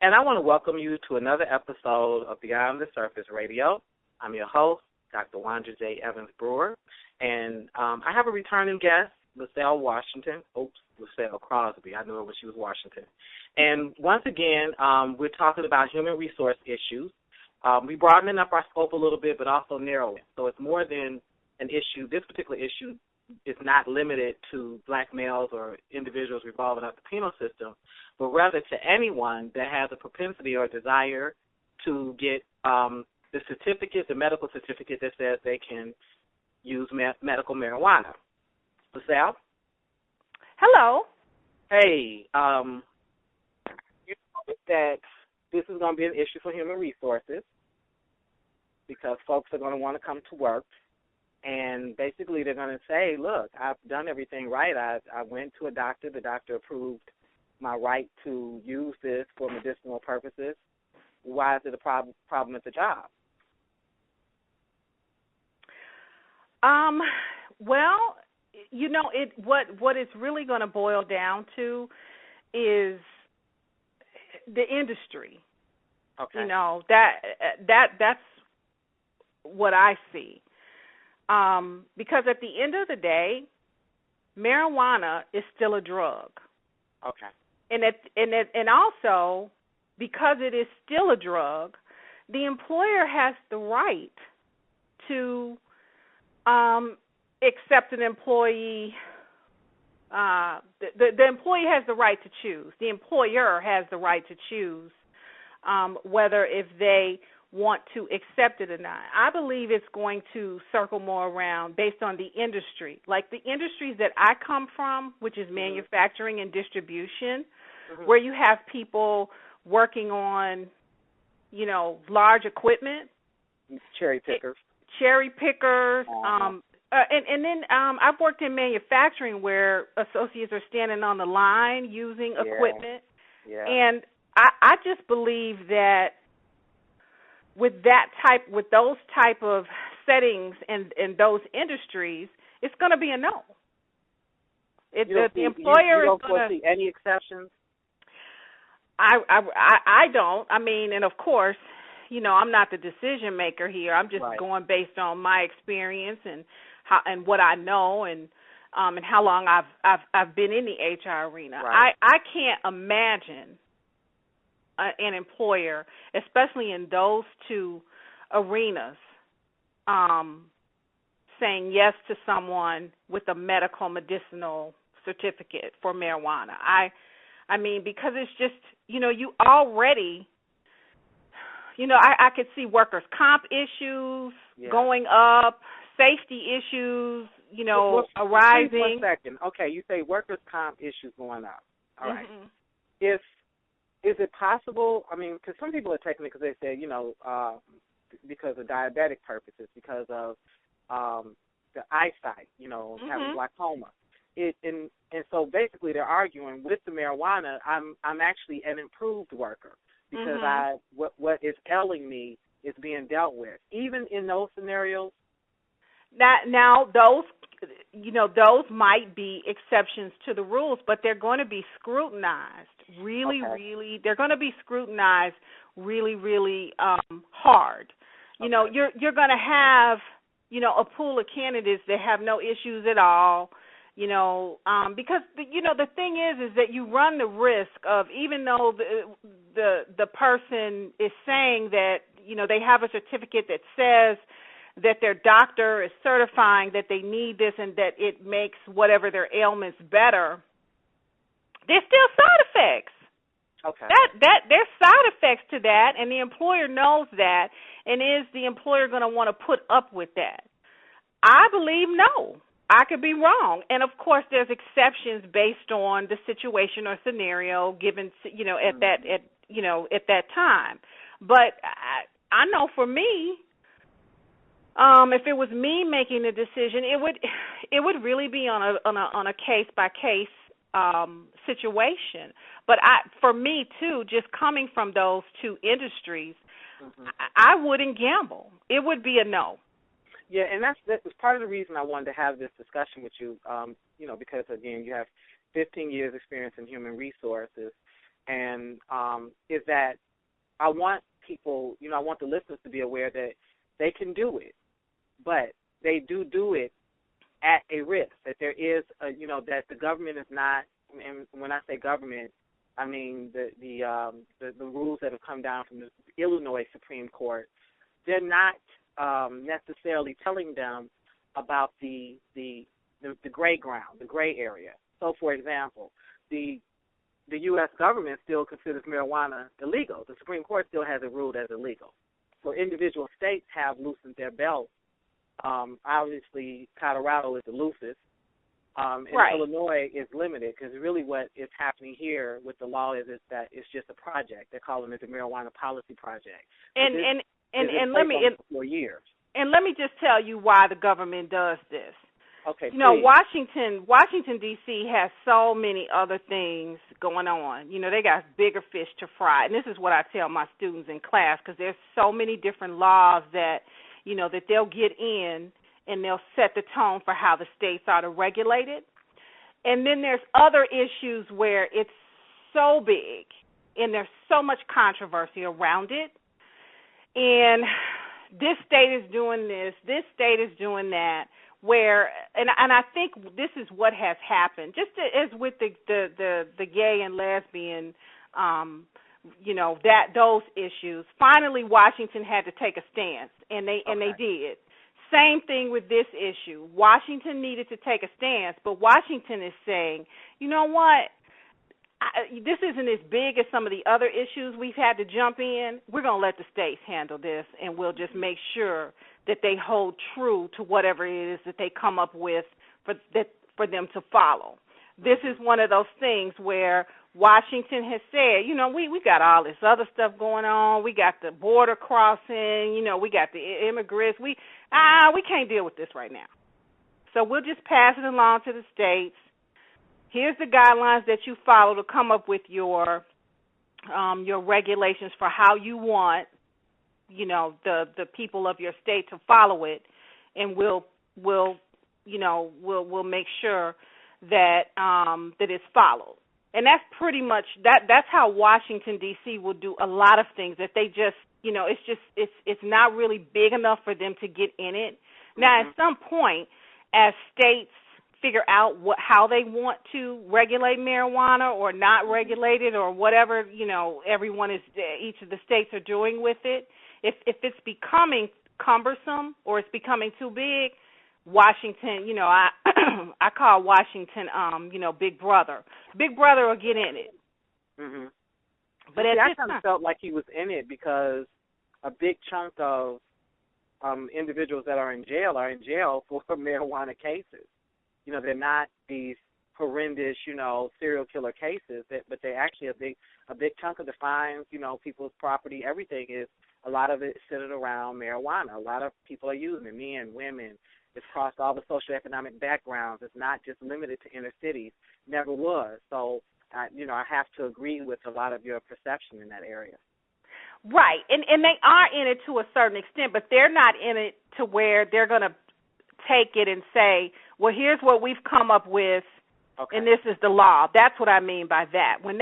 And I want to welcome you to another episode of Beyond the Surface Radio. I'm your host, Dr. Wanda J. Evans-Brewer, and I have a returning guest, LaSalle Crosby. I knew it when she was Washington. And once again, we're talking about human resource issues. We're broadening up our scope a little bit, but also narrowing. So it's more than an issue. This particular issue is not limited to black males or individuals revolving up the penal system, but rather to anyone that has a propensity or desire to get the medical certificate that says they can use medical marijuana. LaSalle? Hello. Hey, you know that this is going to be an issue for human resources because folks are going to want to come to work. And basically they're going to say, look, I've done everything right. I went to a doctor. The doctor approved my right to use this for medicinal purposes. Why is it a problem at the job? Well, you know, what it's really going to boil down to is the industry. Okay. You know, that's what I see. Because at the end of the day, marijuana is still a drug. Okay. And also, because it is still a drug, the employer has the right to accept an employee. The employee has the right to choose. The employer has the right to choose whether if they want to accept it or not. I believe it's going to circle more around based on the industry. Like the industries that I come from, which is manufacturing and distribution, where you have people working on, you know, large equipment. Cherry pickers. And then I've worked in manufacturing where associates are standing on the line using equipment. Yeah. And I just believe that with those type of settings and those industries, it's going to be a no. The employer you is going to see any exceptions. I don't. I mean, and of course, you know, I'm not the decision maker here. I'm just going based on my experience and what I know and how long I've been in the HR arena. Right. I can't imagine an employer, especially in those two arenas, saying yes to someone with a medicinal certificate for marijuana. I mean, because it's just, you know, you already, you know, I could see workers' comp issues going up, safety issues, you know, arising. 1 second. Okay, you say workers' comp issues going up. All right. Is it possible, I mean, because some people are taking it because they say, you know, because of diabetic purposes, because of the eyesight, you know, having glaucoma. And so basically they're arguing with the marijuana, I'm actually an improved worker because what is ailing me is being dealt with. Even in those scenarios? Now those, you know, those might be exceptions to the rules, but they're going to be scrutinized really, they're going to be scrutinized really hard. You know, you're going to have, you know, a pool of candidates that have no issues at all, you know, because, you know, the thing is that you run the risk of, even though the person is saying that, you know, they have a certificate that says that their doctor is certifying that they need this and that it makes whatever their ailments better, there's still side effects. Okay. There's side effects to that, and the employer knows that, and is the employer going to want to put up with that? I believe no. I could be wrong. And, of course, there's exceptions based on the situation or scenario given, you know, at that time. But I know for me, if it was me making the decision, it would really be on a case by case situation. But for me too, just coming from those two industries, I wouldn't gamble. It would be a no. Yeah, and that was part of the reason I wanted to have this discussion with you. You know, because again, you have 15 years experience in human resources, and is that I want people, I want the listeners to be aware that they can do it, but they do it at a risk, that there is, that the government is not, and when I say government, I mean the rules that have come down from the Illinois Supreme Court, they're not necessarily telling them about the gray ground, the gray area. So, for example, the U.S. government still considers marijuana illegal. The Supreme Court still has it ruled as illegal. So individual states have loosened their belts. Obviously, Colorado is the loosest. And right. Illinois is limited, because really what is happening here with the law is that it's just a project. They're calling it the Marijuana Policy Project. And let me 4 years. And let me just tell you why the government does this. Okay. Washington D.C. has so many other things going on. They got bigger fish to fry, and this is what I tell my students in class, because there's so many different laws that that they'll get in, and they'll set the tone for how the states are to regulate it. And then there's other issues where it's so big, and there's so much controversy around it, and this state is doing this state is doing that, and I think this is what has happened, just as with the gay and lesbian, those issues. Finally, Washington had to take a stance, and they did. Same thing with this issue. Washington needed to take a stance, but Washington is saying, you know what? This isn't as big as some of the other issues we've had to jump in. We're going to let the states handle this, and we'll just make sure that they hold true to whatever it is that they come up with for them to follow. This is one of those things where Washington has said, we got all this other stuff going on. We got the border crossing. We got the immigrants. We can't deal with this right now. So we'll just pass it along to the states. Here's the guidelines that you follow to come up with your regulations for how you want, the people of your state to follow it, and we'll make sure that that it's followed. And that's pretty much that's how Washington D.C. will do a lot of things, that they just, it's not really big enough for them to get in it. Now, at some point, as states figure out how they want to regulate marijuana or not regulate it, or whatever, each of the states are doing with it, if it's becoming cumbersome or it's becoming too big, Washington, I call Washington, Big Brother. Big Brother will get in it. Mm-hmm. But I kind of felt like he was in it because a big chunk of individuals that are in jail for marijuana cases. They're not these horrendous, serial killer cases, but they're actually a big chunk of the fines, people's property, everything is, a lot of it centered around marijuana. A lot of people are using it, men, women. It's across all the socioeconomic backgrounds. It's not just limited to inner cities. Never was. So, I have to agree with a lot of your perception in that area. Right, and they are in it to a certain extent, but they're not in it to where they're going to take it and say, well, here's what we've come up with, okay, and this is the law. That's what I mean by that. When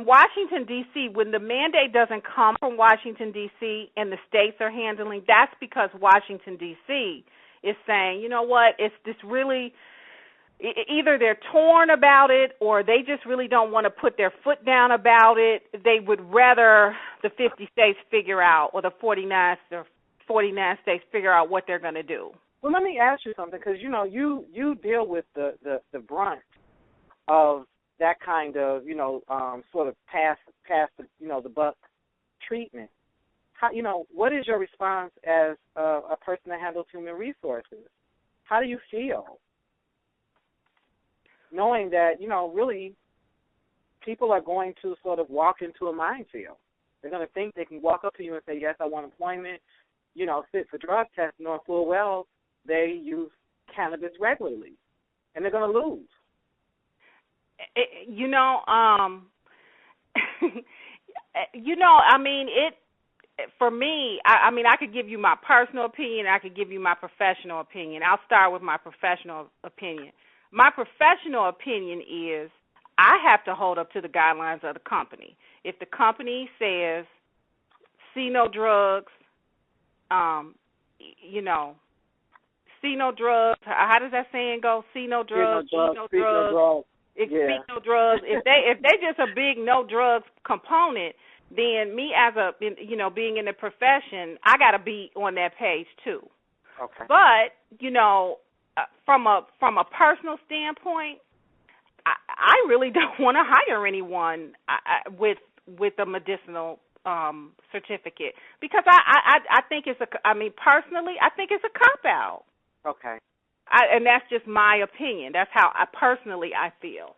Washington, D.C., when the mandate doesn't come from Washington, D.C., and the states are handling, that's because Washington, D.C. is saying, you know what, it's this really, either they're torn about it or they just really don't want to put their foot down about it. They would rather the 50 states figure out, or the 49 states figure out what they're going to do. Well, let me ask you something, because, you deal with the brunt of that kind of, sort of pass the buck treatment. How, what is your response as a person that handles human resources? How do you feel knowing that, really people are going to sort of walk into a minefield? They're going to think they can walk up to you and say, yes, I want employment, sit for drug tests, knowing full well they use cannabis regularly, and they're going to lose. For me, I could give you my personal opinion. I could give you my professional opinion. I'll start with my professional opinion. My professional opinion is I have to hold up to the guidelines of the company. If the company says see no drugs, you know, see no drugs. How does that saying go? See no drugs, eat no drugs. Speak no drugs. If they just a big no drugs component, then me as a being in the profession, I got to be on that page too. Okay. But from a personal standpoint, I really don't want to hire anyone with a medicinal certificate, because I think personally, I think it's a cop out. Okay. And that's just my opinion. That's how I feel.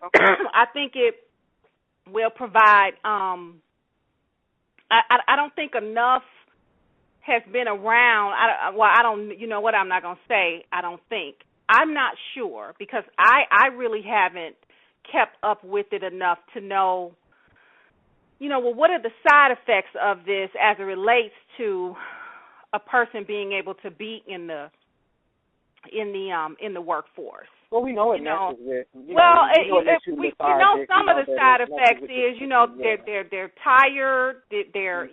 Okay. I think it will provide. I don't think enough has been around. I don't. You know what? I'm not gonna say. I don't think. I'm not sure, because I really haven't kept up with it enough to know. Well, what are the side effects of this as it relates to a person being able to be in the workfore? Well, we know it messes with. We know some of the side effects is they're tired. They're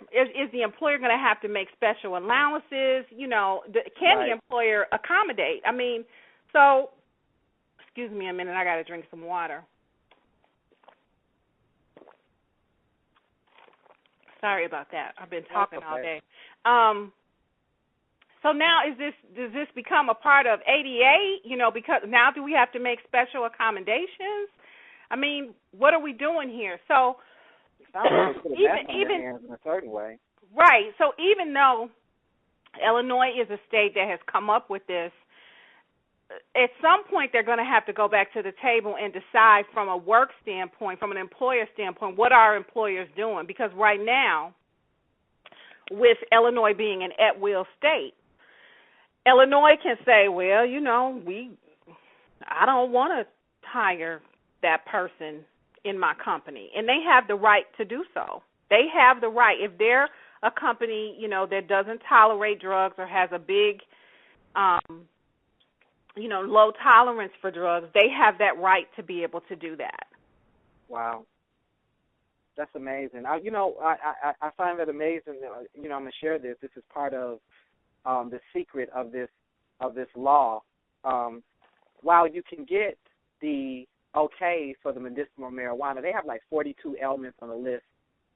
is the employer going to have to make special allowances? Can the employer accommodate? So excuse me a minute. I got to drink some water. Sorry about that. I've been talking all day. So now does this become a part of ADA? Because now do we have to make special accommodations? What are we doing here? So even in a certain way. Right. So even though Illinois is a state that has come up with this, at some point they're going to have to go back to the table and decide from a work standpoint, from an employer standpoint, what are employers doing? Because right now, with Illinois being an at-will state, Illinois can say, well, I don't want to hire that person in my company. And they have the right to do so. They have the right. If they're a company, that doesn't tolerate drugs or has a big, low tolerance for drugs, they have that right to be able to do that. Wow. That's amazing. I find that amazing. I'm going to share this. This is part of the secret of this law. While you can get the okay for the medicinal marijuana, they have like 42 ailments on the list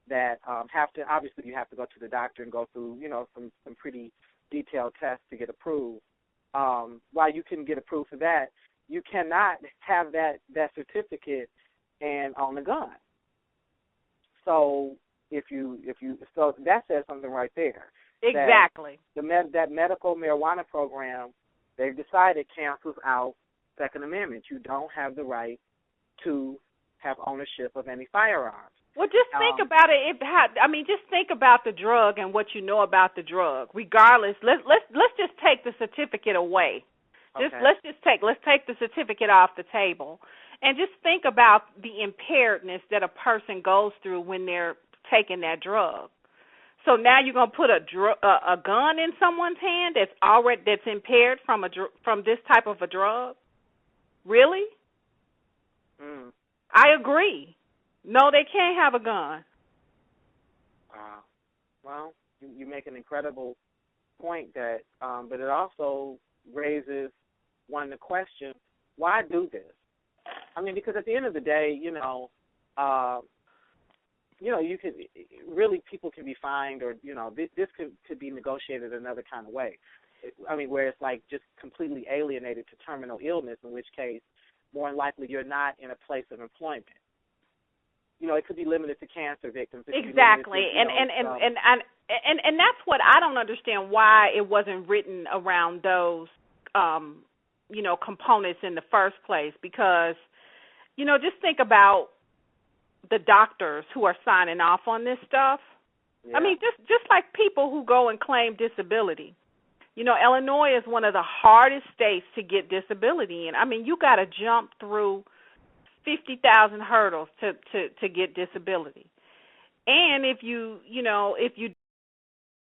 that obviously you have to go to the doctor and go through, some pretty detailed tests to get approved. While you can get approved for that, you cannot have that certificate and own a gun. So so that says something right there. Exactly. That medical marijuana program, they've decided cancels out Second Amendment. You don't have the right to have ownership of any firearms. Well, just think about it. Just think about the drug and what you know about the drug. Regardless, let's just take the certificate away. Okay. Let's take the certificate off the table, and just think about the impairedness that a person goes through when they're taking that drug. So now you're gonna put a gun in someone's hand that's impaired from this type of a drug? Really? Mm. I agree. No, they can't have a gun. Well, you make an incredible point that, but it also raises the question: why do this? Because at the end of the day, you could people can be fined, or this could be negotiated another kind of way. Where it's like just completely alienated to terminal illness, in which case, more than likely, you're not in a place of employment. It could be limited to cancer victims. Exactly, and that's what I don't understand, why it wasn't written around those, components in the first place. Because, just think about the doctors who are signing off on this stuff. Yeah. Just like people who go and claim disability. Illinois is one of the hardest states to get disability in. You got to jump through 50,000 hurdles to get disability. And if you